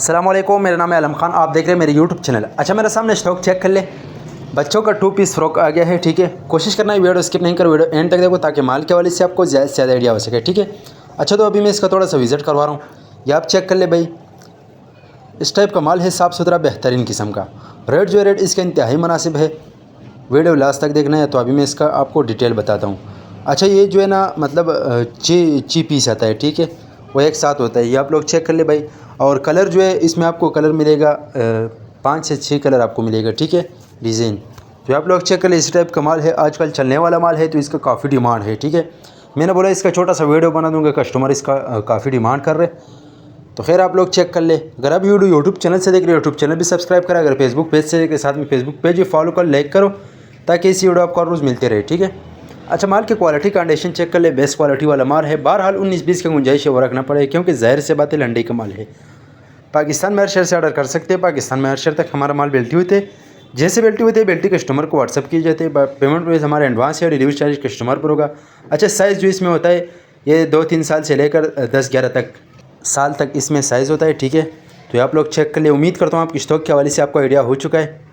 अस्सलामुअलैकुम, मेरा नाम है आलम खान। आप देख रहे हैं मेरे यूट्यूब चैनल। अच्छा, मेरे सामने स्टॉक चेक कर ले। बच्चों का 2 पीस फ्रॉक आ गया है, ठीक है। कोशिश करना है वीडियो स्किप नहीं करो, वीडियो एंड तक देखो ताकि माल के वाले से आपको ज़्यादा से ज़्यादा आइडिया हो सके, ठीक है। अच्छा, तो अभी मैं इसका थोड़ा सा विज़िट करवा रहा हूँ, ये आप चेक कर ले भाई। इस टाइप का माल है, साफ़ सुथरा बेहतरीन किस्म का। रेट जो है रेट इसका इंतहाई मुनासिब है। वीडियो लास्ट तक देखना है तो अभी मैं इसका आपको डिटेल बताता हूँ। अच्छा, ये जो है ना मतलब ची पीस आता है, ठीक है, वो एक साथ होता है। ये आप लोग चेक कर ले भाई। और कलर जो है इसमें आपको कलर मिलेगा 5 से 6 कलर आपको मिलेगा, ठीक है। डिज़ाइन जो आप लोग चेक कर ले, इस टाइप का माल है, आजकल चलने वाला माल है, तो इसका काफ़ी डिमांड है, ठीक है। मैंने बोला इसका छोटा सा वीडियो बना दूंगा, कस्टमर इसका काफ़ी डिमांड कर रहे। तो खैर आप लोग चेक कर ले। अगर आप वीडियो यूट्यूब चैनल से देख रहे हो, यूट्यूब चैनल भी सब्सक्राइब करें। अगर फेसबुक पेज से देख रहे साथ में फेसबुक पेज भी फॉलो कर, लाइक करो, ताकि इसी वीडियो आपको हर रोज़ मिलते रहे, ठीक है। अच्छा, माल की क्वालिटी कंडीशन चेक कर ले, बेस्ट क्वालिटी वाला माल है। बहरहाल 19-20 की गुंजाइश है वो रखना पड़े, क्योंकि ज़ाहिर से बात है लंडे का माल है। पाकिस्तान में हर शहर से ऑर्डर कर सकते हैं, पाकिस्तान में हर शहर तक हमारा माल बेल्टी हुए थे। जैसे बेल्टी हुए थे बेल्टी कस्टमर को व्हाट्सअप किए जाते हैं। पेमेंट प्राइस हमारे एडवांस है, डिलीवरी चार्ज कस्टमर पर होगा। अच्छा, साइज़ जो इसमें होता है ये 2-3 साल से लेकर 10-11 साल तक इसमें साइज़ होता है, ठीक है। तो आप लोग चेक कर ले। उम्मीद करता हूँ आपकी स्टॉक के हवाले से आपको आइडिया हो चुका है।